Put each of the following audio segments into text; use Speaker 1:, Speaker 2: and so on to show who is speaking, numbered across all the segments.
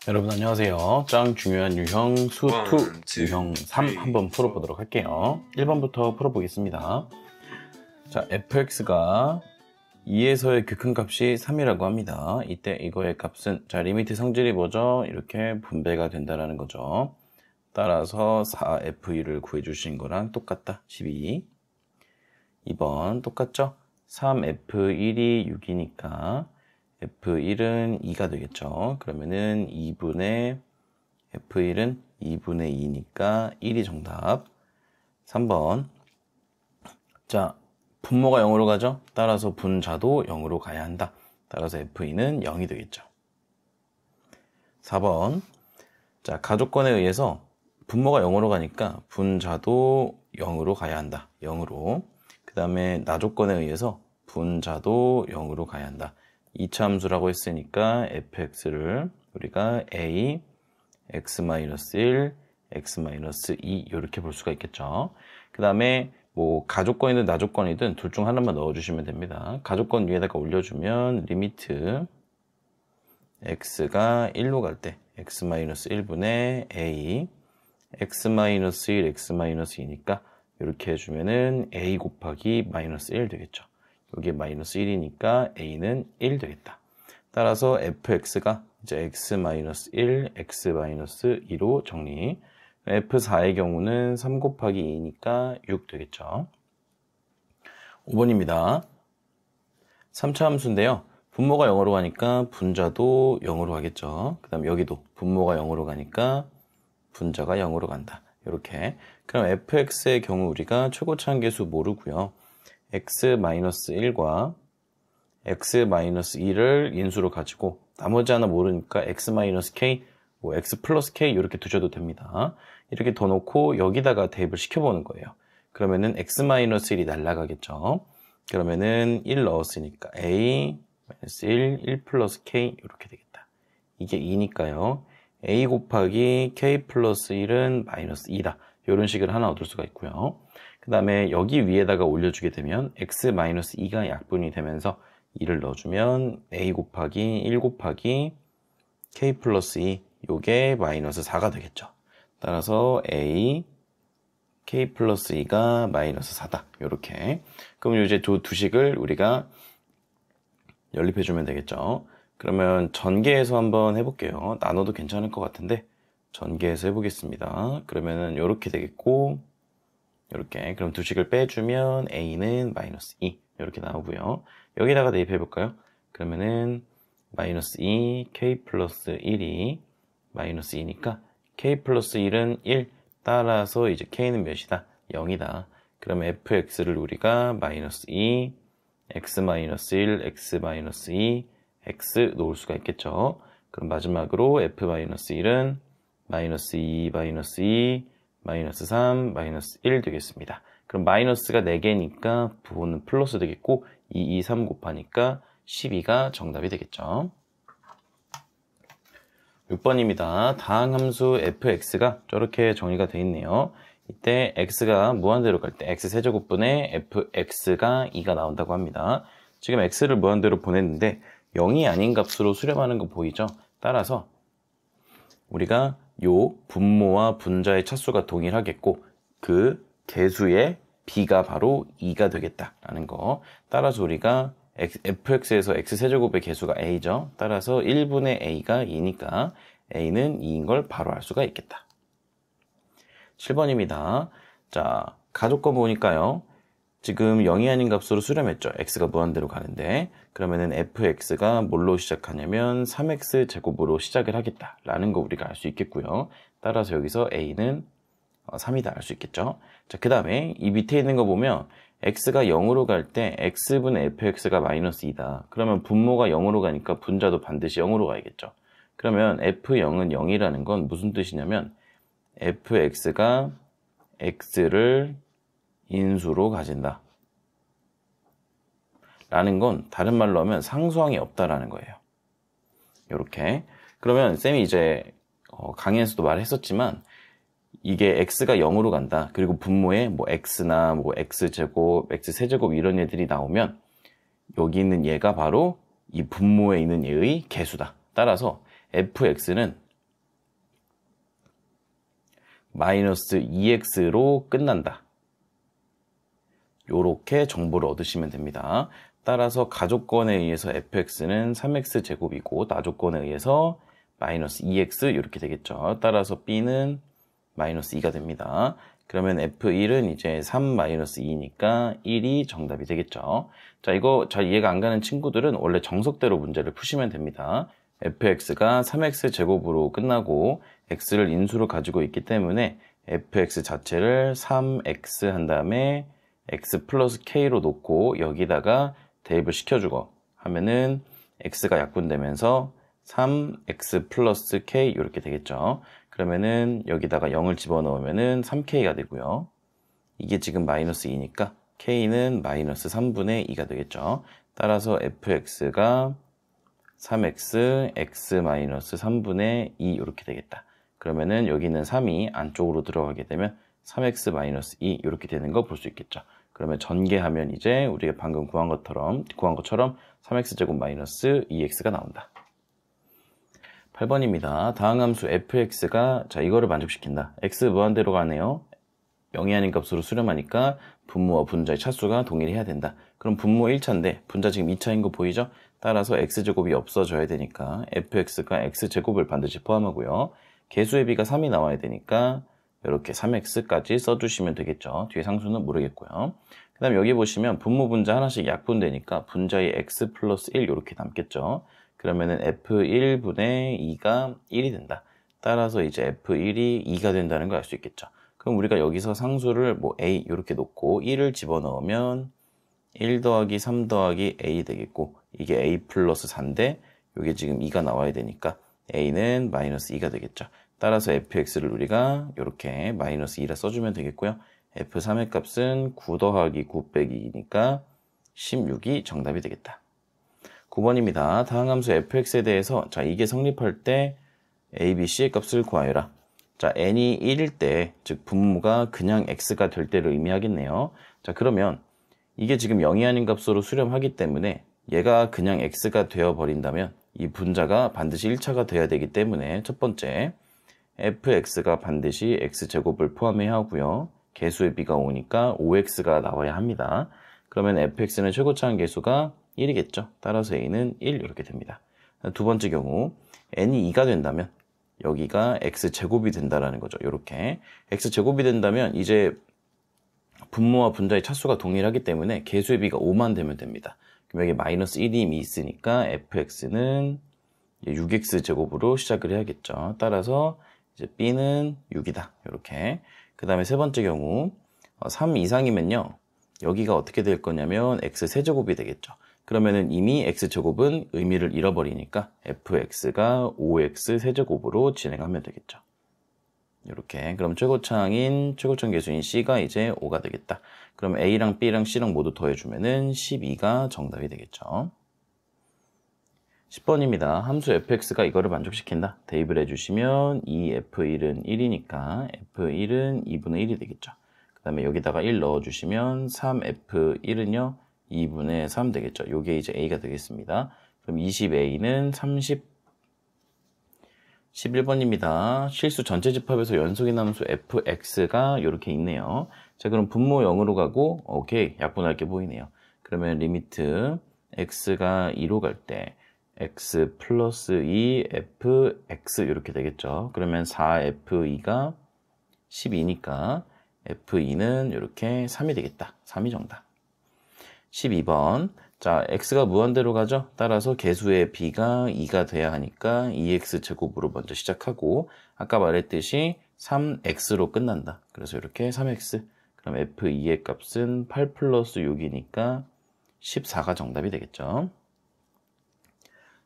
Speaker 1: 여러분 안녕하세요. 짱 중요한 유형 수2 유형 3 한번 풀어보도록 할게요. 1번부터 풀어보겠습니다. 자, fx가 2에서의 극한값이 3이라고 합니다. 이때 이거의 값은 자 리미트 성질이 뭐죠? 이렇게 분배가 된다라는 거죠. 따라서 4f1을 구해주신 거랑 똑같다. 12. 2번 똑같죠? 3f1이 6이니까 f1은 2가 되겠죠. 그러면은 2분의 f1은 2분의 2니까 1이 정답. 3번. 자, 분모가 0으로 가죠. 따라서 분자도 0으로 가야 한다. 따라서 f2는 0이 되겠죠. 4번. 자, 가족권에 의해서 분모가 0으로 가니까 분자도 0으로 가야 한다. 0으로. 그 다음에 나조건에 의해서 분자도 0으로 가야 한다. 2차 함수라고 했으니까 fx를 우리가 a, x-1, x-2 이렇게 볼 수가 있겠죠. 그 다음에 뭐 가족권이든 나조건이든 둘 중 하나만 넣어주시면 됩니다. 가족권 위에다가 올려주면 리미트 x가 1로 갈 때 x-1분의 a, x-1, x-2니까 이렇게 해주면은 a 곱하기 마이너스 1 되겠죠. 여기에 마이너스 1이니까 a는 1 되겠다. 따라서 fx가 이제 x-1, x-2로 정리. f4의 경우는 3 곱하기 2니까 6 되겠죠. 5번입니다. 3차 함수인데요. 분모가 0으로 가니까 분자도 0으로 가겠죠. 그 다음 여기도 분모가 0으로 가니까 분자가 0으로 간다. 이렇게. 그럼 fx의 경우 우리가 최고차항계수 모르고요. x-1과 x-2를 인수로 가지고 나머지 하나 모르니까 x-k, 뭐 x 플러스 k 이렇게 두셔도 됩니다. 이렇게 더 놓고 여기다가 대입을 시켜보는 거예요. 그러면은 x-1이 날라가겠죠. 그러면은 1 넣었으니까 a, -1, 1 플러스 k 이렇게 되겠다. 이게 2니까요. a 곱하기 k 플러스 1은 마이너스 2다. 이런 식을 하나 얻을 수가 있고요. 그 다음에 여기 위에다가 올려주게 되면 x-2가 약분이 되면서 2를 넣어주면 a 곱하기 1 곱하기 k 플러스 2 요게 마이너스 4가 되겠죠. 따라서 a k 플러스 2가 마이너스 4다. 요렇게. 그럼 이제 두 식을 우리가 연립해주면 되겠죠. 그러면 전개해서 한번 해볼게요. 나눠도 괜찮을 것 같은데 전개해서 해보겠습니다. 그러면은 요렇게 되겠고 이렇게. 그럼 두 식을 빼주면 a는 마이너스 2 이렇게 나오고요. 여기다가 대입해 볼까요? 그러면은 마이너스 2 k 플러스 1이 마이너스 2니까 k 플러스 1은 1 따라서 이제 k는 몇이다? 0이다. 그러면 fx를 우리가 마이너스 2 x-1 x-2 x 놓을 수가 있겠죠. 그럼 마지막으로 f-1은 마이너스 2 마이너스 2 마이너스 3, 마이너스 1 되겠습니다. 그럼 마이너스가 4개니까 부호는 플러스 되겠고 2, 2, 3 곱하니까 12가 정답이 되겠죠. 6번입니다. 다항함수 fx가 저렇게 정의가 되어 있네요. 이때 x가 무한대로 갈 때 x세제곱분의 fx가 2가 나온다고 합니다. 지금 x를 무한대로 보냈는데 0이 아닌 값으로 수렴하는 거 보이죠? 따라서 우리가 요 분모와 분자의 차수가 동일하겠고 그 개수의 b가 바로 2가 되겠다라는 거. 따라서 우리가 fx에서 x세제곱의 개수가 a죠. 따라서 1분의 a가 2니까 a는 2인 걸 바로 알 수가 있겠다. 7번입니다. 자, 가족권 보니까요. 지금 0이 아닌 값으로 수렴했죠. x가 무한대로 가는데 그러면은 fx가 뭘로 시작하냐면 3x 제곱으로 시작을 하겠다라는 거 우리가 알 수 있겠고요. 따라서 여기서 a는 3이다 알 수 있겠죠. 자, 그 다음에 이 밑에 있는 거 보면 x가 0으로 갈 때 x분의 fx가 마이너스 2다. 그러면 분모가 0으로 가니까 분자도 반드시 0으로 가야겠죠. 그러면 f0은 0이라는 건 무슨 뜻이냐면 fx가 x를 인수로 가진다. 라는 건 다른 말로 하면 상수항이 없다라는 거예요. 이렇게. 그러면 쌤이 이제 강의에서도 말했었지만 이게 x가 0으로 간다. 그리고 분모에 뭐 x나 뭐 x제곱, x세제곱 이런 애들이 나오면 여기 있는 얘가 바로 이 분모에 있는 얘의 개수다. 따라서 fx는 마이너스 2x로 끝난다. 요렇게 정보를 얻으시면 됩니다. 따라서 가조건에 의해서 fx는 3x제곱이고 나조건에 의해서 마이너스 2x 이렇게 되겠죠. 따라서 b는 마이너스 2가 됩니다. 그러면 f1은 이제 3 마이너스 2니까 1이 정답이 되겠죠. 자, 이거 잘 이해가 안 가는 친구들은 원래 정석대로 문제를 푸시면 됩니다. fx가 3x제곱으로 끝나고 x를 인수로 가지고 있기 때문에 fx 자체를 3x 한 다음에 x 플러스 k로 놓고 여기다가 대입을 시켜주고 하면은 x가 약분되면서 3x 플러스 k 이렇게 되겠죠. 그러면은 여기다가 0을 집어넣으면은 3k가 되고요. 이게 지금 마이너스 2니까 k는 마이너스 3분의 2가 되겠죠. 따라서 fx가 3x, x 마이너스 3분의 2 이렇게 되겠다. 그러면은 여기 있는 3이 안쪽으로 들어가게 되면 3x 마이너스 2 이렇게 되는 거 볼 수 있겠죠. 그러면 전개하면 이제 우리가 방금 구한 것처럼 3x제곱 마이너스 2x가 나온다. 8번입니다. 다항함수 fx가 자 이거를 만족시킨다. x 무한대로 가네요. 0이 아닌 값으로 수렴하니까 분모와 분자의 차수가 동일해야 된다. 그럼 분모 1차인데 분자 지금 2차인 거 보이죠? 따라서 x제곱이 없어져야 되니까 fx가 x제곱을 반드시 포함하고요. 개수의 비가 3이 나와야 되니까 이렇게 3x까지 써주시면 되겠죠. 뒤에 상수는 모르겠고요. 그 다음에 여기 보시면 분모 분자 하나씩 약분되니까 분자의 x 플러스 1 이렇게 남겠죠. 그러면은 f1분의 2가 1이 된다. 따라서 이제 f1이 2가 된다는 걸 알 수 있겠죠. 그럼 우리가 여기서 상수를 뭐 a 이렇게 놓고 1을 집어넣으면 1 더하기 3 더하기 a 되겠고 이게 a 플러스 4인데 이게 지금 2가 나와야 되니까 a는 마이너스 2가 되겠죠. 따라서 fx를 우리가 이렇게 마이너스 2라 써주면 되겠고요. f3의 값은 9 더하기 9 빼기 2니까 16이 정답이 되겠다. 9번입니다. 다항함수 fx에 대해서 자 이게 성립할 때 a, b, c의 값을 구하여라. 자 n이 1일 때 즉 분모가 그냥 x가 될 때를 의미하겠네요. 자 그러면 이게 지금 0이 아닌 값으로 수렴하기 때문에 얘가 그냥 x가 되어버린다면 이 분자가 반드시 1차가 돼야 되기 때문에 첫 번째 fx가 반드시 x제곱을 포함해야 하고요. 개수의 비가 오니까 5x가 나와야 합니다. 그러면 fx는 최고차항 개수가 1이겠죠. 따라서 a는 1 이렇게 됩니다. 두 번째 경우 n이 2가 된다면 여기가 x제곱이 된다라는 거죠. 이렇게 x제곱이 된다면 이제 분모와 분자의 차수가 동일하기 때문에 개수의 비가 5만 되면 됩니다. 그럼 여기 마이너스 1이 이미 있으니까 fx는 6x제곱으로 시작을 해야겠죠. 따라서 이제 b는 6이다. 이렇게. 그 다음에 세 번째 경우 3 이상이면요. 여기가 어떻게 될 거냐면 x세제곱이 되겠죠. 그러면은 이미 x제곱은 의미를 잃어버리니까 fx가 5x 세제곱으로 진행하면 되겠죠. 이렇게. 그럼 최고차항 개수인 c가 이제 5가 되겠다. 그럼 a랑 b랑 c랑 모두 더해주면은 12가 정답이 되겠죠. 10번입니다. 함수 fx가 이거를 만족시킨다. 대입을 해주시면 이 f1은 1이니까 f1은 2분의 1이 되겠죠. 그 다음에 여기다가 1 넣어주시면 3f1은요 2분의 3 되겠죠. 요게 이제 a가 되겠습니다. 그럼 20a는 11번입니다. 실수 전체 집합에서 연속인 함수 fx가 이렇게 있네요. 자, 그럼 분모 0으로 가고 오케이 약분할 게 보이네요. 그러면 리미트 x가 2로 갈 때 x 플러스 2 fx 이렇게 되겠죠. 그러면 4f2가 12니까 f2는 이렇게 3이 되겠다. 3이 정답. 12번. 자, x가 무한대로 가죠. 따라서 개수의 b가 2가 돼야 하니까 2x제곱으로 먼저 시작하고 아까 말했듯이 3x로 끝난다. 그래서 이렇게 3x. 그럼 f2의 값은 8 플러스 6이니까 14가 정답이 되겠죠.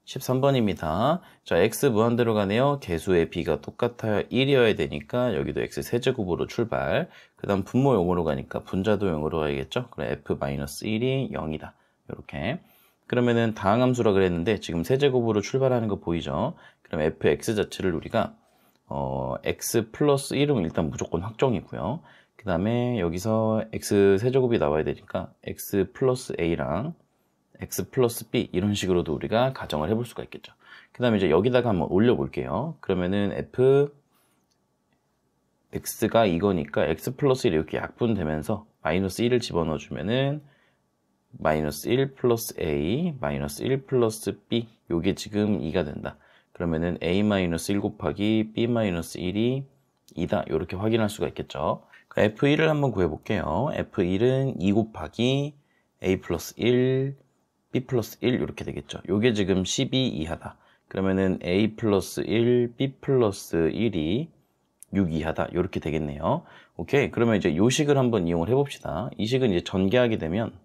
Speaker 1: 13번입니다. 자, x 무한대로 가네요. 개수의 b가 똑같아야 1이어야 되니까 여기도 x 세제곱으로 출발. 그 다음 분모 0으로 가니까 분자도 0으로 가야겠죠. 그럼 f-1이 0이다. 이렇게. 그러면은 다항함수라 그랬는데 지금 세제곱으로 출발하는 거 보이죠? 그럼 fx 자체를 우리가 x 플러스 1은 일단 무조건 확정이고요. 그 다음에 여기서 x 세제곱이 나와야 되니까 x 플러스 a랑 x 플러스 b 이런 식으로도 우리가 가정을 해볼 수가 있겠죠. 그 다음에 이제 여기다가 한번 올려볼게요. 그러면은 f x가 이거니까 x 플러스 1 이렇게 약분되면서 마이너스 1을 집어넣어 주면은 마이너스 1 플러스 a 마이너스 1 플러스 b 요게 지금 2가 된다. 그러면은 a 마이너스 1 곱하기 b 마이너스 1이 2다. 이렇게 확인할 수가 있겠죠. f1을 한번 구해볼게요. f1은 2 곱하기 a 플러스 1 b 플러스 1 이렇게 되겠죠. 요게 지금 12 이하다. 그러면은 a 플러스 1 b 플러스 1이 6 이하다. 이렇게 되겠네요. 오케이. 그러면 이제 요 식을 한번 이용을 해봅시다. 이 식은 이제 전개하게 되면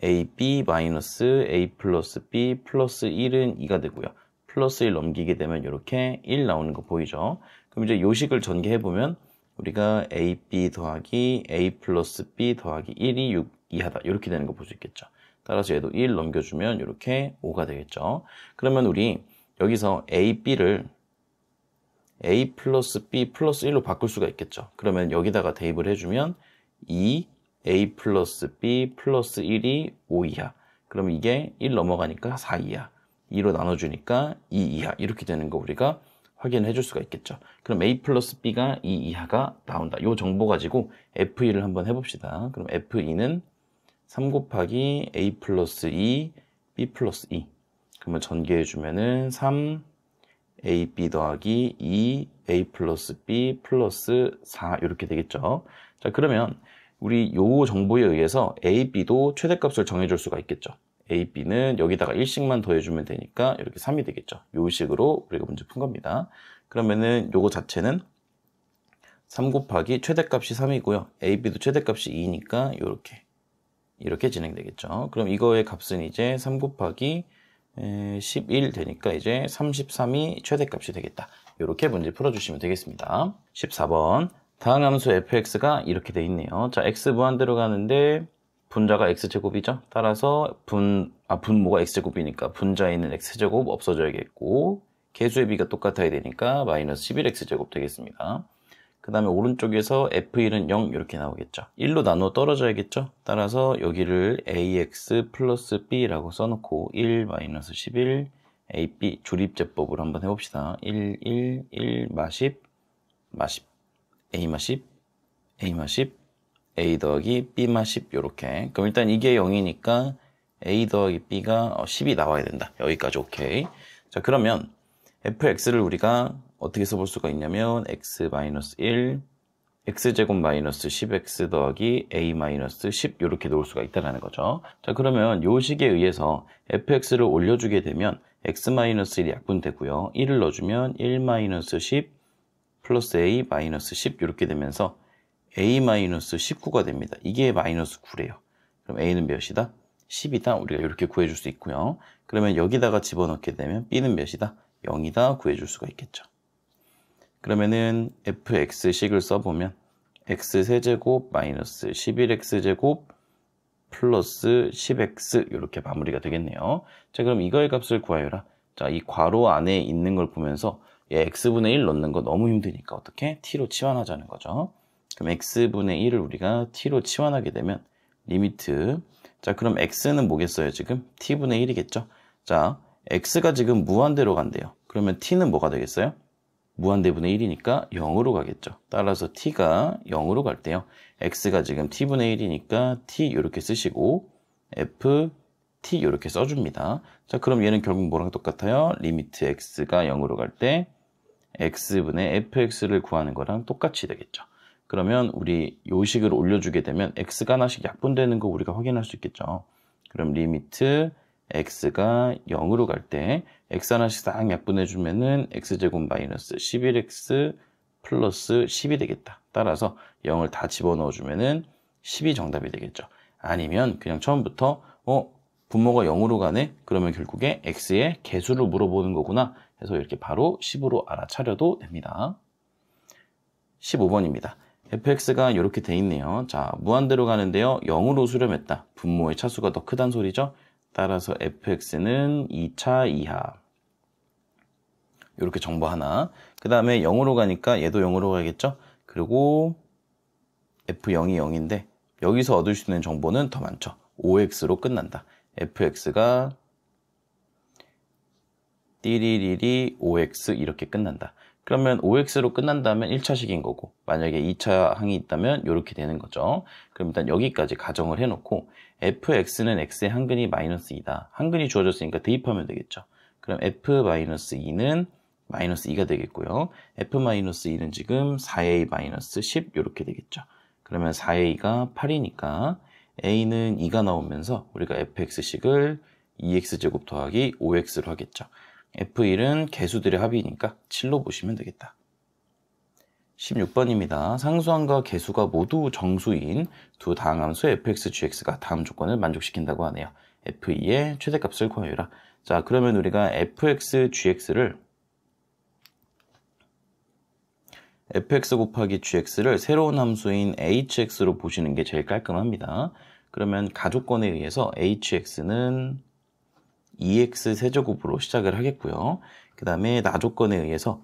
Speaker 1: ab 마이너스 a 플러스 b 플러스 1은 2가 되고요. 플러스 1 넘기게 되면 이렇게 1 나오는 거 보이죠? 그럼 이제 요 식을 전개해보면 우리가 ab 더하기 a 플러스 b 더하기 1이 6 이하다. 이렇게 되는 거 볼 수 있겠죠. 따라서 얘도 1 넘겨주면 이렇게 5가 되겠죠. 그러면 우리 여기서 a, b를 a 플러스 b 플러스 1로 바꿀 수가 있겠죠. 그러면 여기다가 대입을 해주면 2 a 플러스 b 플러스 1이 5 이하. 그럼 이게 1 넘어가니까 4 이하. 2로 나눠주니까 2 이하. 이렇게 되는 거 우리가 확인을 해줄 수가 있겠죠. 그럼 a 플러스 b가 2 이하가 나온다. 이 정보 가지고 f2를 한번 해봅시다. 그럼 f2는 3 곱하기 a 플러스 2 b 플러스 2. 그러면 전개해주면은 3 a, b 더하기 2 a 플러스 b 플러스 4 이렇게 되겠죠. 자, 그러면 우리 요 정보에 의해서 a, b도 최대값을 정해줄 수가 있겠죠. a, b는 여기다가 1씩만 더해주면 되니까 이렇게 3이 되겠죠. 요 식으로 우리가 문제 푼 겁니다. 그러면은 요거 자체는 3 곱하기 최대값이 3이고요. a, b도 최대값이 2니까 이렇게 진행되겠죠. 그럼 이거의 값은 이제 3 곱하기 11 되니까 이제 33이 최대값이 되겠다. 이렇게 문제 풀어주시면 되겠습니다. 14번. 다음 함수 fx가 이렇게 돼 있네요. 자, x 무한대로 가는데 분자가 x제곱이죠. 따라서 분모가 x제곱이니까 분자에 있는 x제곱 없어져야겠고 개수의 비가 똑같아야 되니까 마이너스 11x제곱 되겠습니다. 그 다음에 오른쪽에서 f1은 0 이렇게 나오겠죠. 1로 나누어 떨어져야겠죠. 따라서 여기를 ax 플러스 b라고 써놓고 1 마이너스 11 ab 조립제법으로 한번 해봅시다. 1, 1, 1, 마십, 마십, a 마십, a 마십, a 더하기 b 마십 요렇게. 그럼 일단 이게 0이니까 a 더하기 b가 10이 나와야 된다. 여기까지 오케이. 자, 그러면 fx를 우리가 어떻게 써볼 수가 있냐면 x-1 x제곱 마이너스 10x 더하기 a-10 이렇게 놓을 수가 있다는 거죠. 자, 그러면 요 식에 의해서 fx를 올려주게 되면 x-1이 약분되고요. 1을 넣어주면 1-10 플러스 a-10 이렇게 되면서 a-19가 됩니다. 이게 마이너스 9래요. 그럼 a는 몇이다? 10이다. 우리가 이렇게 구해줄 수 있고요. 그러면 여기다가 집어넣게 되면 b는 몇이다? 0이다. 구해줄 수가 있겠죠. 그러면은 fx식을 써보면 x세제곱 마이너스 11x제곱 플러스 10x 이렇게 마무리가 되겠네요. 자, 그럼 이거의 값을 구하여라. 자, 이 괄호 안에 있는 걸 보면서 x분의 1 넣는 거 너무 힘드니까 어떻게? t로 치환하자는 거죠. 그럼 x분의 1을 우리가 t로 치환하게 되면 리미트. 자, 그럼 x는 뭐겠어요? 지금 t분의 1이겠죠. 자, x가 지금 무한대로 간대요. 그러면 t는 뭐가 되겠어요? 무한대분의 1이니까 0으로 가겠죠. 따라서 t가 0으로 갈 때요. x가 지금 t분의 1이니까 t 이렇게 쓰시고 f t 이렇게 써줍니다. 자, 그럼 얘는 결국 뭐랑 똑같아요? 리미트 x가 0으로 갈 때 x분의 fx를 구하는 거랑 똑같이 되겠죠. 그러면 우리 요 식을 올려주게 되면 x가 하나씩 약분되는 거 우리가 확인할 수 있겠죠. 그럼 리미트 x가 0으로 갈 때 x 하나씩 싹 약분해주면은 x제곱 마이너스 11x 플러스 10이 되겠다. 따라서 0을 다 집어넣어주면은 10이 정답이 되겠죠. 아니면 그냥 처음부터 분모가 0으로 가네? 그러면 결국에 x의 개수를 물어보는 거구나 해서 이렇게 바로 10으로 알아차려도 됩니다. 15번입니다. fx가 이렇게 돼 있네요. 자, 무한대로 가는데요. 0으로 수렴했다. 분모의 차수가 더 크단 소리죠. 따라서 fx는 2차 이하. 이렇게 정보 하나. 그 다음에 0으로 가니까 얘도 0으로 가겠죠. 그리고 f0이 0인데 여기서 얻을 수 있는 정보는 더 많죠. 5x로 끝난다. fx가 띠리리리 5x 이렇게 끝난다. 그러면 OX로 끝난다면 1차식인 거고, 만약에 2차 항이 있다면 이렇게 되는 거죠. 그럼 일단 여기까지 가정을 해놓고 fx는 x의 한근이 마이너스 2다. 한근이 주어졌으니까 대입하면 되겠죠. 그럼 f-2는 마이너스 2가 되겠고요. f-2는 지금 4a-10 이렇게 되겠죠. 그러면 4a가 8이니까 a는 2가 나오면서 우리가 fx식을 2x제곱 더하기 5x로 하겠죠. F1은 개수들의 합이니까 7로 보시면 되겠다. 16번입니다. 상수항과 개수가 모두 정수인 두 다항함수 fx, gx가 다음 조건을 만족시킨다고 하네요. f2의 최대값을 구하여라. 자, 그러면 우리가 fx, gx를 fx 곱하기 gx를 새로운 함수인 hx로 보시는 게 제일 깔끔합니다. 그러면 가조건에 의해서 hx는 2x 세제곱으로 시작을 하겠고요. 그 다음에 나조건에 의해서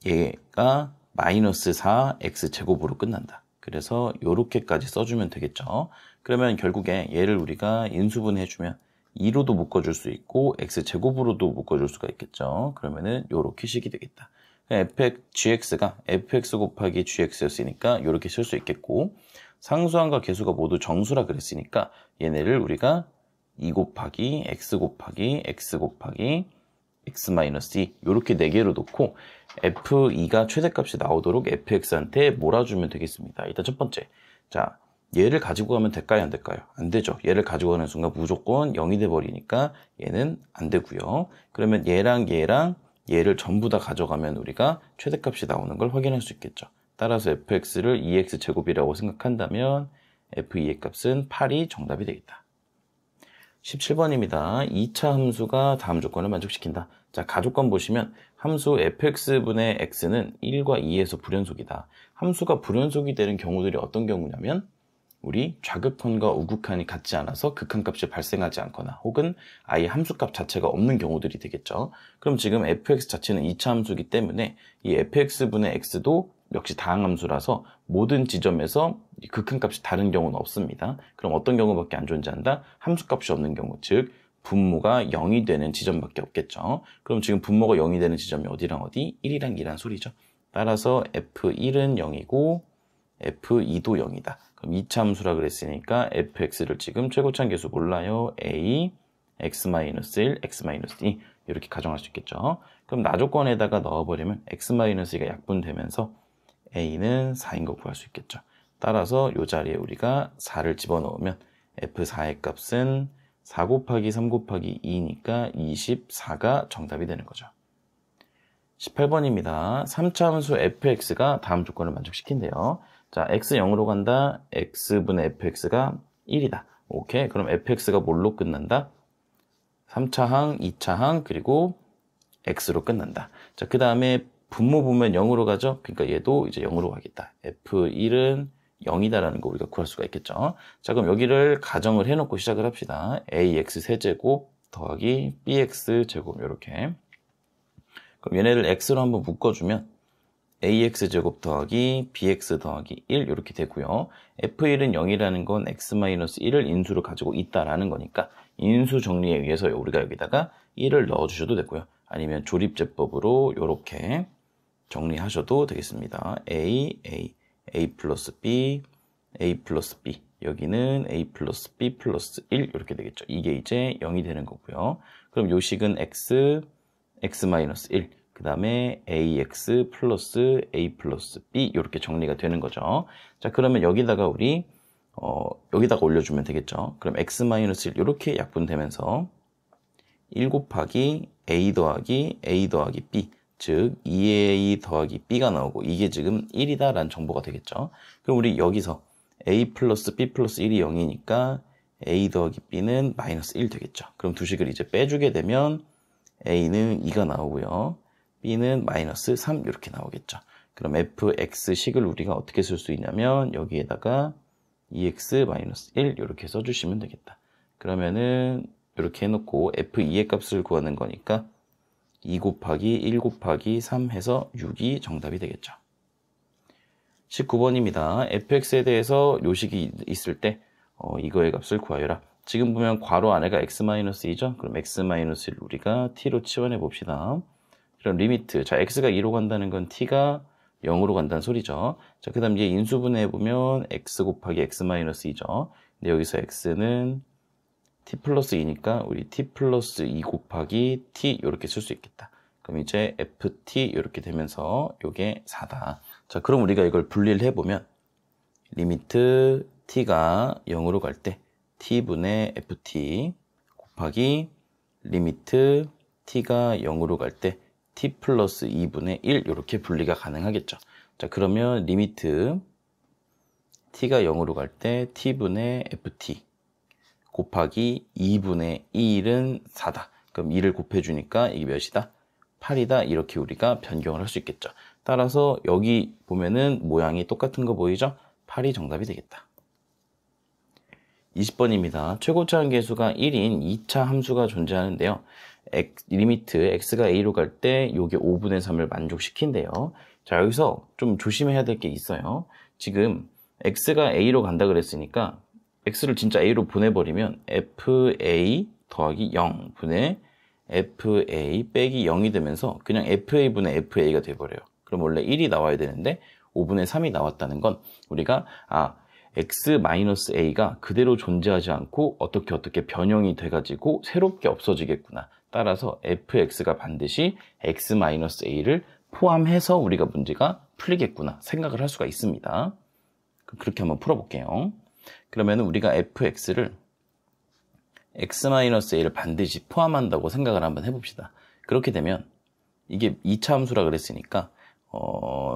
Speaker 1: 얘가 마이너스 4x 제곱으로 끝난다. 그래서 요렇게까지 써주면 되겠죠. 그러면 결국에 얘를 우리가 인수분 해주면 2로도 묶어줄 수 있고 x 제곱으로도 묶어줄 수가 있겠죠. 그러면은 요렇게 식이 되겠다. gx가 fx 곱하기 gx였으니까 요렇게 쓸 수 있겠고, 상수항과 개수가 모두 정수라 그랬으니까 얘네를 우리가 2 곱하기 x 곱하기 x 곱하기 x-2 이렇게 4개로 놓고 f2가 최대값이 나오도록 fx한테 몰아주면 되겠습니다. 일단 첫 번째, 자, 얘를 가지고 가면 될까요? 안 될까요? 안 되죠. 얘를 가지고 가는 순간 무조건 0이 돼버리니까 얘는 안 되고요. 그러면 얘랑 얘를 전부 다 가져가면 우리가 최대값이 나오는 걸 확인할 수 있겠죠. 따라서 fx를 2x 제곱이라고 생각한다면 f2의 값은 8이 정답이 되겠다. 17번입니다. 2차 함수가 다음 조건을 만족시킨다. 자, 가조건 보시면 함수 fx분의 x는 1과 2에서 불연속이다. 함수가 불연속이 되는 경우들이 어떤 경우냐면 우리 좌극한과 우극한이 같지 않아서 극한값이 발생하지 않거나 혹은 아예 함수값 자체가 없는 경우들이 되겠죠. 그럼 지금 fx 자체는 2차 함수이기 때문에 이 fx분의 x도 역시 다항함수라서 모든 지점에서 극한값이 다른 경우는 없습니다. 그럼 어떤 경우밖에 안 존재한다? 함수값이 없는 경우, 즉 분모가 0이 되는 지점밖에 없겠죠. 그럼 지금 분모가 0이 되는 지점이 어디랑 어디? 1이랑 2란 소리죠. 따라서 f1은 0이고 f2도 0이다. 그럼 2차 함수라 그랬으니까 fx를 지금 최고차항 계수 몰라요. a, x-1, x-2 이렇게 가정할 수 있겠죠. 그럼 나조건에다가 넣어버리면 x-2가 약분되면서 a는 4인 거 구할 수 있겠죠. 따라서 이 자리에 우리가 4를 집어넣으면 f4의 값은 4 곱하기 3 곱하기 2니까 24가 정답이 되는 거죠. 18번입니다. 3차 함수 fx가 다음 조건을 만족시킨대요. 자, x 0으로 간다. x분의 fx가 1이다. 오케이. 그럼 fx가 뭘로 끝난다? 3차 항, 2차 항, 그리고 x로 끝난다. 자, 그 다음에 분모 보면 0으로 가죠? 그러니까 얘도 이제 0으로 가겠다. f1은 0이다라는 거 우리가 구할 수가 있겠죠. 자, 그럼 여기를 가정을 해놓고 시작을 합시다. ax 세제곱 더하기 bx 제곱 이렇게. 그럼 얘네를 x로 한번 묶어주면 ax 제곱 더하기 bx 더하기 1 이렇게 되고요. f1은 0이라는 건 x-1을 인수로 가지고 있다라는 거니까 인수 정리에 의해서 우리가 여기다가 1을 넣어주셔도 되고요. 아니면 조립제법으로 이렇게 정리하셔도 되겠습니다. a 플러스 b, a 플러스 b. 여기는 a 플러스 b 플러스 1 이렇게 되겠죠. 이게 이제 0이 되는 거고요. 그럼 요 식은 x-1, 그 다음에 ax 플러스 a 플러스 b 이렇게 정리가 되는 거죠. 자, 그러면 여기다가 우리 여기다가 올려주면 되겠죠. 그럼 x-1 이렇게 약분되면서 1 곱하기 a 더하기 b, 즉 2a 더하기 b가 나오고 이게 지금 1이다 라는 정보가 되겠죠. 그럼 우리 여기서 a 플러스 b 플러스 1이 0이니까 a 더하기 b는 마이너스 1 되겠죠. 그럼 두 식을 이제 빼주게 되면 a는 2가 나오고요. b는 마이너스 3 이렇게 나오겠죠. 그럼 fx식을 우리가 어떻게 쓸 수 있냐면 여기에다가 2x 마이너스 1 이렇게 써주시면 되겠다. 그러면은 이렇게 해놓고 f2의 값을 구하는 거니까 2 곱하기 1 곱하기 3 해서 6이 정답이 되겠죠. 19번입니다. fx에 대해서 요식이 있을 때 이거의 값을 구하여라. 지금 보면 괄호 안에가 x-2죠. 그럼 x-1을 우리가 t로 치환해 봅시다. 그럼 리미트. 자, x가 2로 간다는 건 t가 0으로 간다는 소리죠. 자, 그 다음 얘 인수분해 해보면 x 곱하기 x 마이너스 2죠. 근데 여기서 x는 t 플러스 2니까 우리 t 플러스 2 곱하기 t 이렇게 쓸 수 있겠다. 그럼 이제 ft 이렇게 되면서 요게 4다. 자, 그럼 우리가 이걸 분리를 해보면 리미트 t가 0으로 갈 때 t분의 ft 곱하기 리미트 t가 0으로 갈 때 t 플러스 2분의 1 이렇게 분리가 가능하겠죠. 자, 그러면 리미트 t가 0으로 갈 때 t분의 ft 곱하기 2분의 1은 4다. 그럼 2를 곱해주니까 이게 몇이다? 8이다. 이렇게 우리가 변경을 할 수 있겠죠. 따라서 여기 보면은 모양이 똑같은 거 보이죠? 8이 정답이 되겠다. 20번입니다. 최고차 함계수가 1인 2차 함수가 존재하는데요. 리미트 x가 a로 갈 때 요게 5분의 3을 만족시킨대요. 자, 여기서 좀 조심해야 될 게 있어요. 지금 x가 a로 간다 그랬으니까 x를 진짜 a로 보내버리면 fa 더하기 0분의 fa 빼기 0이 되면서 그냥 fa분의 fa가 돼버려요. 그럼 원래 1이 나와야 되는데 5분의 3이 나왔다는 건 우리가 x-a가 그대로 존재하지 않고 어떻게 변형이 돼가지고 새롭게 없어지겠구나. 따라서 fx가 반드시 x-a를 포함해서 우리가 문제가 풀리겠구나 생각을 할 수가 있습니다. 그렇게 한번 풀어볼게요. 그러면 우리가 fx를 x-a를 반드시 포함한다고 생각을 한번 해봅시다. 그렇게 되면 이게 2차 함수라 그랬으니까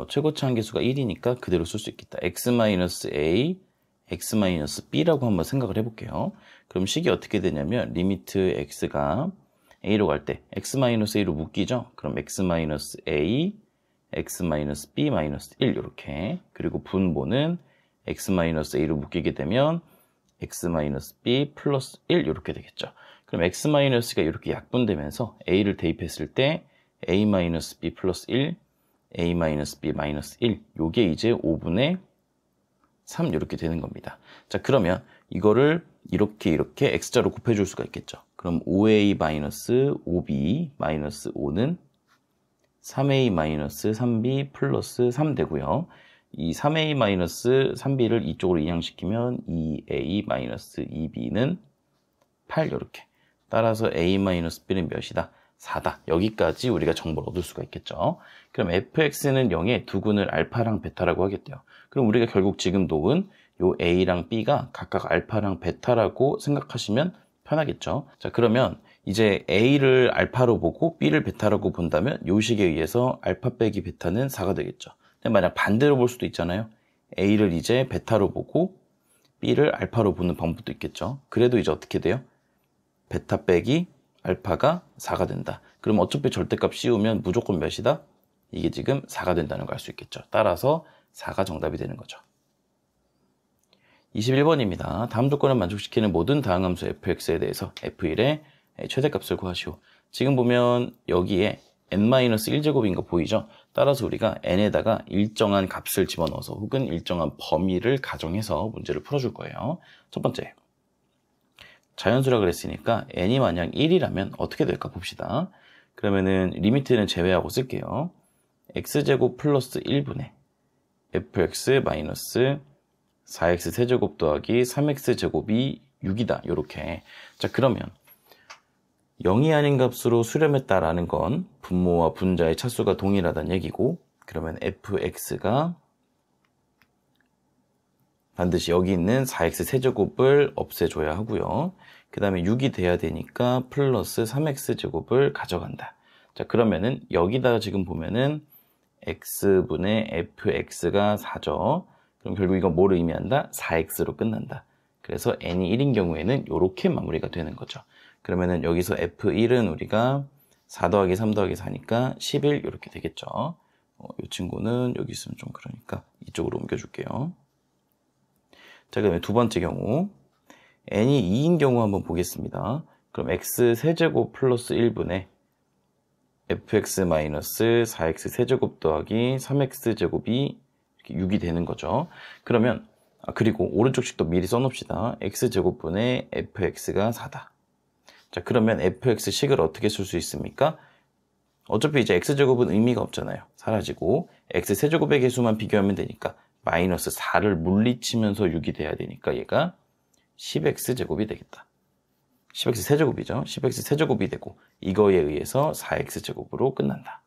Speaker 1: 최고차 함계수가 1이니까 그대로 쓸 수 있겠다. x-a, x-b라고 한번 생각을 해볼게요. 그럼 식이 어떻게 되냐면 리미트 x가 a로 갈 때 x-a로 묶이죠. 그럼 x-a, x-b-1 이렇게. 그리고 분모는 x-a로 묶이게 되면 x-b 플러스 1 이렇게 되겠죠. 그럼 x-가 이렇게 약분되면서 a를 대입했을 때 a-b 플러스 1, a-b 마이너스 1 요게 이제 5분의 3 이렇게 되는 겁니다. 자, 그러면 이거를 이렇게 x자로 곱해줄 수가 있겠죠. 그럼 5a-5b 마이너스 5는 3a-3b 플러스 3 되고요. 이 3a-3b를 이쪽으로 이항시키면 2a-2b는 8 이렇게. 따라서 a-b는 몇이다? 4다. 여기까지 우리가 정보를 얻을 수가 있겠죠. 그럼 fx는 0에 두근을 알파랑 베타라고 하겠대요. 그럼 우리가 결국 지금 놓은 요 a랑 b가 각각 알파랑 베타라고 생각하시면 편하겠죠. 자, 그러면 이제 a를 알파로 보고 b를 베타라고 본다면 요 식에 의해서 알파 빼기 베타는 4가 되겠죠. 근데 만약 반대로 볼 수도 있잖아요. a를 이제 베타로 보고 b를 알파로 보는 방법도 있겠죠. 그래도 이제 어떻게 돼요? 베타 빼기 알파가 4가 된다. 그럼 어차피 절대값 씌우면 무조건 몇이다? 이게 지금 4가 된다는 걸 알 수 있겠죠. 따라서 4가 정답이 되는 거죠. 21번입니다. 다음 조건을 만족시키는 모든 다항함수 fx에 대해서 f1의 최대값을 구하시오. 지금 보면 여기에 n-1제곱인 거 보이죠? 따라서 우리가 n에다가 일정한 값을 집어넣어서 혹은 일정한 범위를 가정해서 문제를 풀어줄 거예요. 첫 번째, 자연수라 그랬으니까 n이 만약 1이라면 어떻게 될까 봅시다. 그러면은 리미트는 제외하고 쓸게요. x제곱 플러스 1분의 fx 마이너스 4x 세제곱 더하기 3x제곱이 6이다. 요렇게. 자, 그러면 0이 아닌 값으로 수렴했다라는 건 분모와 분자의 차수가 동일하다는 얘기고, 그러면 fx가 반드시 여기 있는 4x 세제곱을 없애줘야 하고요. 그 다음에 6이 돼야 되니까 플러스 3x제곱을 가져간다. 자, 그러면은 여기다가 지금 보면은 x분의 fx가 4죠. 그럼 결국 이건 뭐를 의미한다? 4x로 끝난다. 그래서 n이 1인 경우에는 이렇게 마무리가 되는 거죠. 그러면은 여기서 f1은 우리가 4 더하기 3 더하기 4니까 11 이렇게 되겠죠. 이 친구는 여기 있으면 좀 그러니까 이쪽으로 옮겨줄게요. 자, 그다음에 두 번째 경우 n이 2인 경우 한번 보겠습니다. 그럼 x 세제곱 플러스 1분의 fx 마이너스 4x 세제곱 더하기 3x 제곱이 6이 되는 거죠. 그러면 그리고 오른쪽 식도 미리 써놓읍시다. x제곱분의 fx가 4다. 자, 그러면 fx 식을 어떻게 쓸 수 있습니까? 어차피 이제 x제곱은 의미가 없잖아요. 사라지고 x세제곱의 개수만 비교하면 되니까 마이너스 4를 물리치면서 6이 돼야 되니까 얘가 10x제곱이 되겠다. 10x 세제곱이죠. 10x 세제곱이 되고 이거에 의해서 4x제곱으로 끝난다.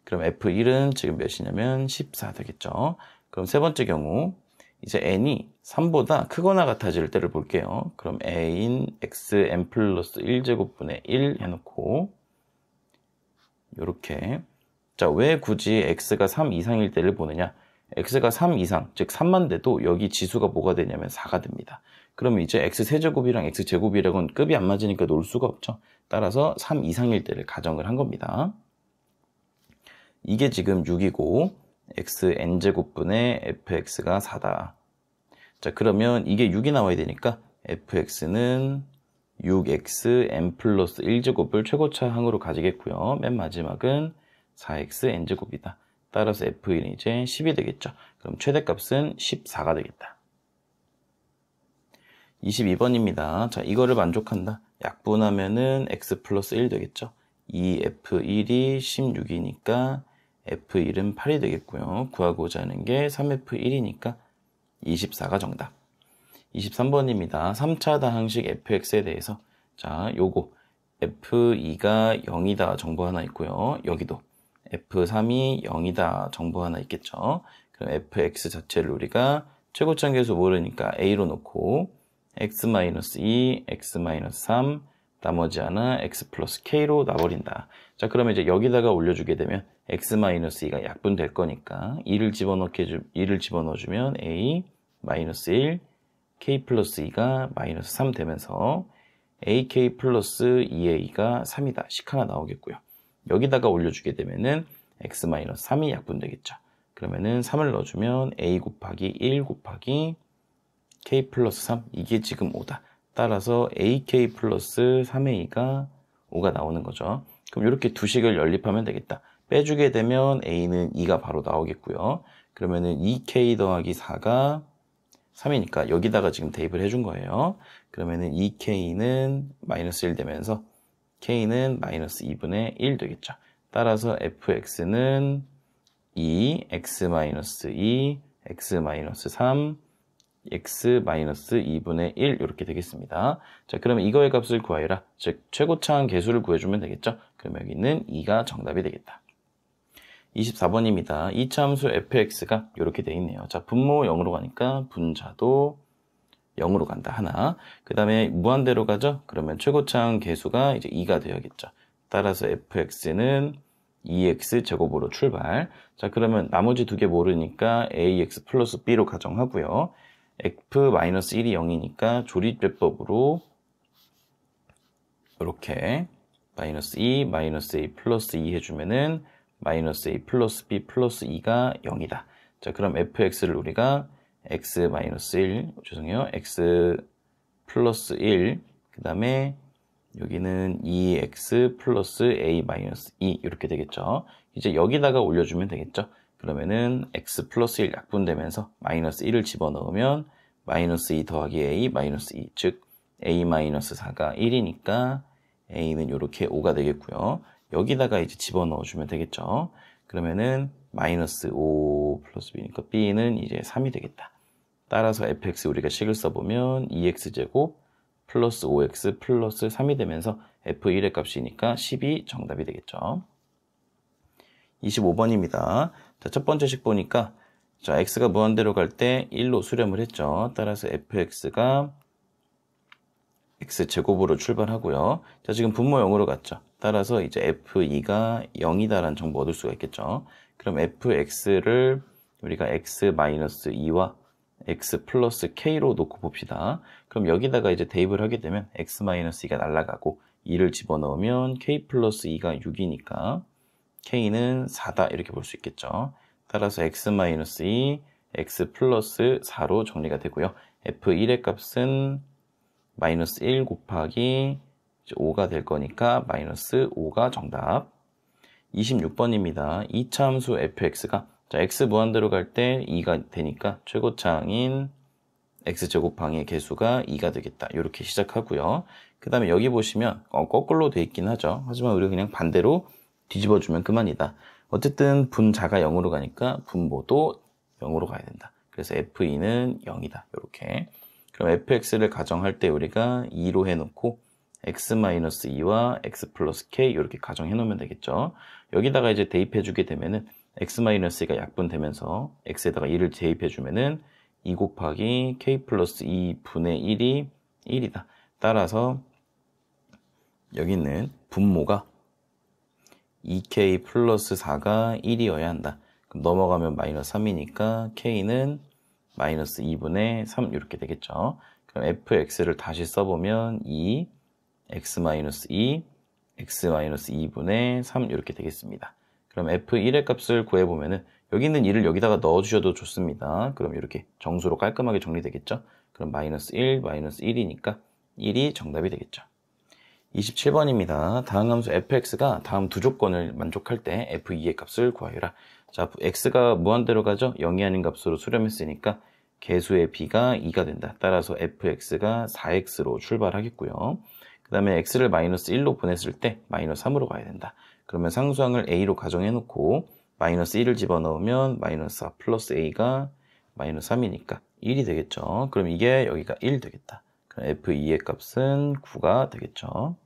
Speaker 1: 그럼 F1은 지금 몇이냐면 14 되겠죠. 그럼 세 번째 경우 이제 n이 3보다 크거나 같아질 때를 볼게요. 그럼 a인 xn 플러스 1제곱분의 1 해놓고 요렇게 자, 왜 굳이 x가 3 이상일 때를 보느냐? x가 3 이상, 즉 3만 돼도 여기 지수가 뭐가 되냐면 4가 됩니다. 그러면 이제 x세제곱이랑 x제곱이랑은 급이 안 맞으니까 놓을 수가 없죠. 따라서 3 이상일 때를 가정을 한 겁니다. 이게 지금 6이고 xn제곱분의 fx가 4다. 자, 그러면 이게 6이 나와야 되니까 fx는 6xn 플러스 1제곱을 최고차 항으로 가지겠고요. 맨 마지막은 4xn제곱이다. 따라서 f1은 이제 10이 되겠죠. 그럼 최대값은 14가 되겠다. 22번입니다. 자, 이거를 만족한다. 약분하면은 x 플러스 1 되겠죠. 이 f1이 16이니까 f1은 8이 되겠고요. 구하고자 하는 게 3f1이니까 24가 정답. 23번입니다. 3차 다항식 fx에 대해서 자, 요거 f2가 0이다 정보 하나 있고요. 여기도 f3이 0이다 정보 하나 있겠죠. 그럼 fx 자체를 우리가 최고점 계수 모르니까 a로 놓고 x-2, x-3 나머지 하나 x 플러스 k로 놔버린다. 자, 그러면 이제 여기다가 올려주게 되면 x-2가 약분될 거니까 2를 집어넣어주면 a 마이너스 1 k 플러스 2가 마이너스 3 되면서 ak 플러스 2a가 3이다. 식 하나 나오겠고요. 여기다가 올려주게 되면은 x-3이 약분되겠죠. 그러면은 3을 넣어주면 a 곱하기 1 곱하기 k 플러스 3 이게 지금 5다. 따라서 ak 플러스 3a가 5가 나오는 거죠. 그럼 이렇게 두 식을 연립하면 되겠다. 빼주게 되면 a는 2가 바로 나오겠고요. 그러면은 2k 더하기 4가 3이니까 여기다가 지금 대입을 해준 거예요. 그러면은 2k는 마이너스 1 되면서 k는 마이너스 2분의 1 되겠죠. 따라서 fx는 2, x-2, x-3, x-2분의 1 이렇게 되겠습니다. 자, 그러면 이거의 값을 구하여라. 즉 최고차항 개수를 구해주면 되겠죠. 그럼 여기는 2가 정답이 되겠다. 24번입니다. 이차 함수 fx가 이렇게 되어 있네요. 자, 분모 0으로 가니까 분자도 0으로 간다. 하나. 그 다음에 무한대로 가죠. 그러면 최고차항 개수가 이제 2가 되어야겠죠. 따라서 fx는 2x 제곱으로 출발. 자, 그러면 나머지 두 개 모르니까 ax 플러스 b로 가정하고요. f-1이 0이니까 조립제법으로 이렇게 마이너스 2, 마이너스 a 플러스 2 해주면은 마이너스 a 플러스 b 플러스 2가 0이다. 자, 그럼 fx를 우리가 x-1, 죄송해요. x 플러스 1, 그 다음에 여기는 2x 플러스 a 마이너스 2 이렇게 되겠죠. 이제 여기다가 올려주면 되겠죠. 그러면은 x 플러스 1 약분되면서 마이너스 1을 집어넣으면 마이너스 2 더하기 a 마이너스 2, 즉 a 마이너스 4가 1이니까 a는 이렇게 5가 되겠고요. 여기다가 이제 집어넣어주면 되겠죠. 그러면은 마이너스 5 플러스 b니까 b는 이제 3이 되겠다. 따라서 fx 우리가 식을 써보면 2x제곱 플러스 5x 플러스 3이 되면서 f1의 값이니까 10이 정답이 되겠죠. 25번입니다. 자, 첫 번째 식 보니까 자, x가 무한대로 갈 때 1로 수렴을 했죠. 따라서 fx가 x제곱으로 출발하고요. 자, 지금 분모 0으로 갔죠. 따라서 이제 f2가 0이다라는 정보 얻을 수가 있겠죠. 그럼 fx를 우리가 x-2와 x 플러스 k로 놓고 봅시다. 그럼 여기다가 이제 대입을 하게 되면 x-2가 날아가고 2를 집어넣으면 k 플러스 2가 6이니까 k는 4다 이렇게 볼 수 있겠죠. 따라서 x-2, x 플러스 4로 정리가 되고요. f1의 값은 마이너스 1 곱하기 5가 될 거니까 마이너스 5가 정답. 26번입니다. 2차 함수 fx가 자, x 무한대로 갈 때 2가 되니까 최고차항인 x제곱항의 개수가 2가 되겠다. 이렇게 시작하고요. 그 다음에 여기 보시면 거꾸로 돼 있긴 하죠. 하지만 우리가 그냥 반대로 뒤집어주면 그만이다. 어쨌든 분자가 0으로 가니까 분모도 0으로 가야 된다. 그래서 F2는 0이다. 이렇게. 그럼 fx를 가정할 때 우리가 2로 해놓고 x-2와 x 플러스 k 이렇게 가정해 놓으면 되겠죠. 여기다가 이제 대입해 주게 되면은 x-2가 약분되면서 x에다가 2를 대입해 주면은 2 곱하기 k 플러스 2분의 1이 1이다. 따라서 여기 있는 분모가 2k 플러스 4가 1이어야 한다. 그럼 넘어가면 마이너스 3이니까 k는 마이너스 2분의 3 이렇게 되겠죠. 그럼 fx를 다시 써보면 2, x-2, x-2분의 3 이렇게 되겠습니다. 그럼 f1의 값을 구해보면은 여기 있는 2를 여기다가 넣어주셔도 좋습니다. 그럼 이렇게 정수로 깔끔하게 정리되겠죠. 그럼 마이너스 1, 마이너스 1이니까 1이 정답이 되겠죠. 27번입니다. 다음 함수 fx가 다음 두 조건을 만족할 때 f2의 값을 구하여라. 자, x가 무한대로 가죠? 0이 아닌 값으로 수렴했으니까 개수의 b가 2가 된다. 따라서 fx가 4x로 출발하겠고요. 그 다음에 x를 마이너스 1로 보냈을 때 마이너스 3으로 가야 된다. 그러면 상수항을 a로 가정해놓고 마이너스 1을 집어넣으면 마이너스 4 플러스 a가 마이너스 3이니까 1이 되겠죠. 그럼 이게 여기가 1 되겠다. 그럼 f2의 값은 9가 되겠죠.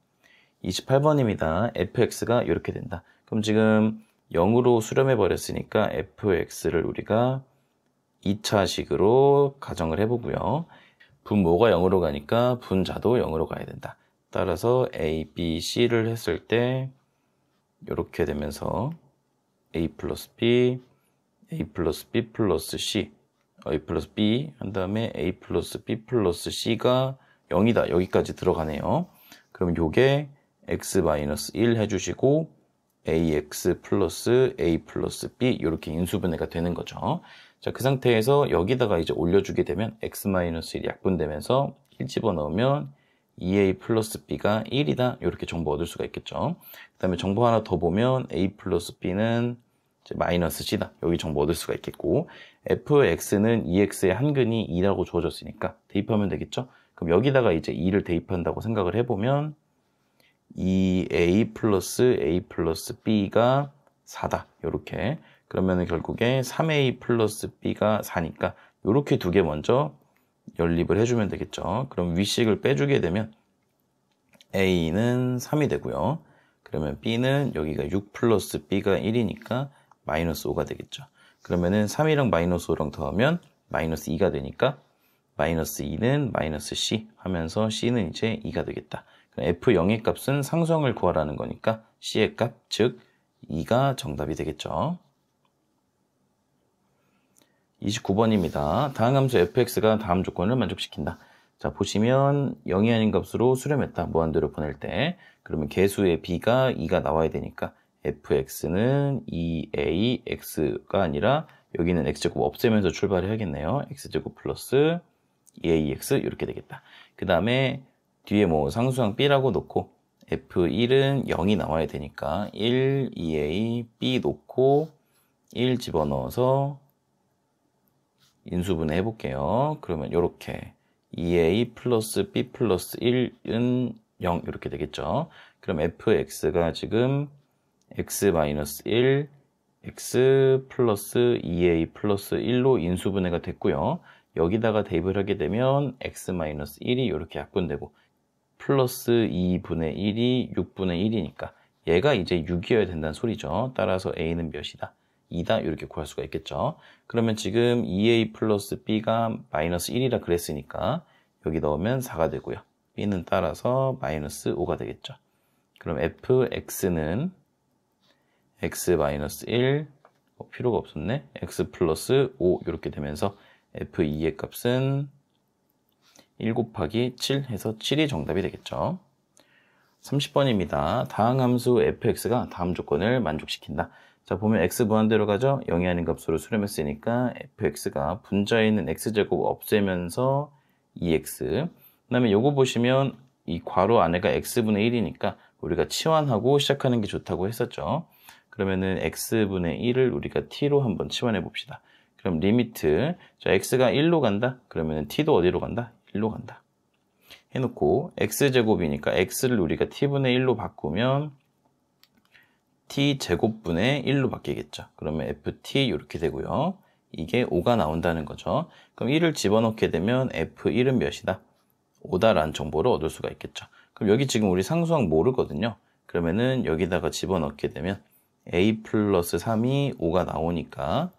Speaker 1: 28번입니다. fx가 이렇게 된다. 그럼 지금 0으로 수렴해 버렸으니까 fx를 우리가 2차식으로 가정을 해보고요. 분모가 0으로 가니까 분자도 0으로 가야 된다. 따라서 a, b, c를 했을 때 이렇게 되면서 a 플러스 b, a 플러스 b 플러스 c, a 플러스 b 한 다음에 a 플러스 b 플러스 c가 0이다. 여기까지 들어가네요. 그럼 요게 x-1 해주시고 ax 플러스 a 플러스 b 이렇게 인수분해가 되는 거죠. 자, 그 상태에서 여기다가 이제 올려주게 되면 x-1이 약분되면서 1 집어넣으면 2a 플러스 b가 1이다. 이렇게 정보 얻을 수가 있겠죠. 그 다음에 정보 하나 더 보면 a 플러스 b는 이제 마이너스 c다. 여기 정보 얻을 수가 있겠고 fx는 2x의 한근이 2라고 주어졌으니까 대입하면 되겠죠. 그럼 여기다가 이제 2를 대입한다고 생각을 해보면 2a 플러스 a 플러스 b가 4다. 이렇게. 그러면 결국에 3a 플러스 b가 4니까 이렇게 두 개 먼저 연립을 해주면 되겠죠. 그럼 위식을 빼주게 되면 a는 3이 되고요. 그러면 b는 여기가 6 플러스 b가 1이니까 마이너스 5가 되겠죠. 그러면은 3이랑 마이너스 5랑 더하면 마이너스 2가 되니까 마이너스 2는 마이너스 c 하면서 c는 이제 2가 되겠다. f0의 값은 상수항을 구하라는 거니까 c의 값, 즉 2가 정답이 되겠죠. 29번입니다. 다음 함수 fx가 다음 조건을 만족시킨다. 자, 보시면 0이 아닌 값으로 수렴했다. 무한대로 보낼 때. 그러면 개수의 b가 2가 나와야 되니까 fx는 2ax가 아니라 여기는 x제곱 없애면서 출발해야겠네요. x제곱 플러스 2ax 이렇게 되겠다. 그 다음에 뒤에 뭐 상수항 b라고 놓고 f1은 0이 나와야 되니까 1, 2a, b 놓고 1 집어넣어서 인수분해 해볼게요. 그러면 이렇게 2a 플러스 b 플러스 1은 0 이렇게 되겠죠. 그럼 fx가 지금 x-1, x 플러스 2a 플러스 1로 인수분해가 됐고요. 여기다가 대입을 하게 되면 x-1이 이렇게 약분되고 플러스 2분의 1이 6분의 1이니까 얘가 이제 6이어야 된다는 소리죠. 따라서 a는 몇이다? 2다 이렇게 구할 수가 있겠죠. 그러면 지금 2a 플러스 b가 마이너스 1이라 그랬으니까 여기 넣으면 4가 되고요. b는 따라서 마이너스 5가 되겠죠. 그럼 fx는 x-1 필요가 없었네. x 플러스 5 이렇게 되면서 f2의 값은 1 곱하기 7 해서 7이 정답이 되겠죠. 30번입니다. 다음 함수 fx가 다음 조건을 만족시킨다. 자, 보면 x 무한대로 가죠? 0이 아닌 값으로 수렴했으니까 fx가 분자에 있는 x제곱 없애면서 2x. 그 다음에 요거 보시면 이 괄호 안에가 x분의 1이니까 우리가 치환하고 시작하는 게 좋다고 했었죠. 그러면은 x분의 1을 우리가 t로 한번 치환해 봅시다. 그럼 리미트, 자, x가 1로 간다? 그러면 t도 어디로 간다? 1로 간다. 해놓고 x제곱이니까 x를 우리가 t분의 1로 바꾸면 t제곱분의 1로 바뀌겠죠. 그러면 ft 이렇게 되고요. 이게 5가 나온다는 거죠. 그럼 1을 집어넣게 되면 f1은 몇이다? 5다라는 정보를 얻을 수가 있겠죠. 그럼 여기 지금 우리 상수항 모르거든요. 그러면은 여기다가 집어넣게 되면 a 플러스 3이 5가 나오니까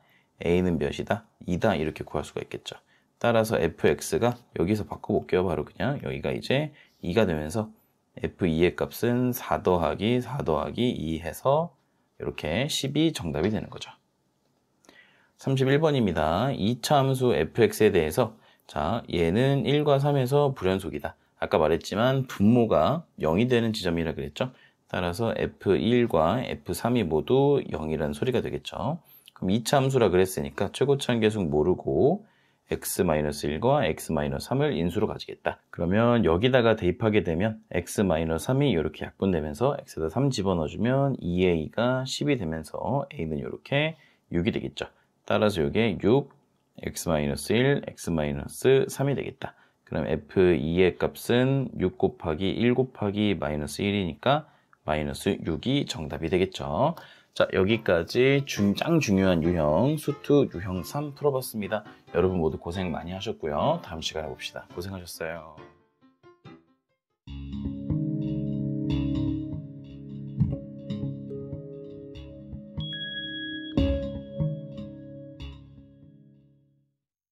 Speaker 1: a는 몇이다? 2다 이렇게 구할 수가 있겠죠. 따라서 fx가 여기서 바꿔볼게요. 바로 그냥 여기가 이제 2가 되면서 f2의 값은 4 더하기 4 더하기 2 해서 이렇게 10이 정답이 되는 거죠. 31번입니다. 2차 함수 fx에 대해서 자, 얘는 1과 3에서 불연속이다. 아까 말했지만 분모가 0이 되는 지점이라 그랬죠. 따라서 f1과 f3이 모두 0이라는 소리가 되겠죠. 그럼 2차 함수라 그랬으니까 최고차 한계수 모르고 x-1과 x-3을 인수로 가지겠다. 그러면 여기다가 대입하게 되면 x-3이 이렇게 약분되면서 x에다 3 집어넣어주면 2a가 10이 되면서 a는 이렇게 6이 되겠죠. 따라서 이게 6, x-1, x-3이 되겠다. 그럼 f2의 값은 6 곱하기 1 곱하기 마이너스 1이니까 마이너스 6이 정답이 되겠죠. 자, 여기까지 짱 중요한 유형, 수투 유형 3 풀어봤습니다. 여러분 모두 고생 많이 하셨고요. 다음 시간에 봅시다. 고생하셨어요.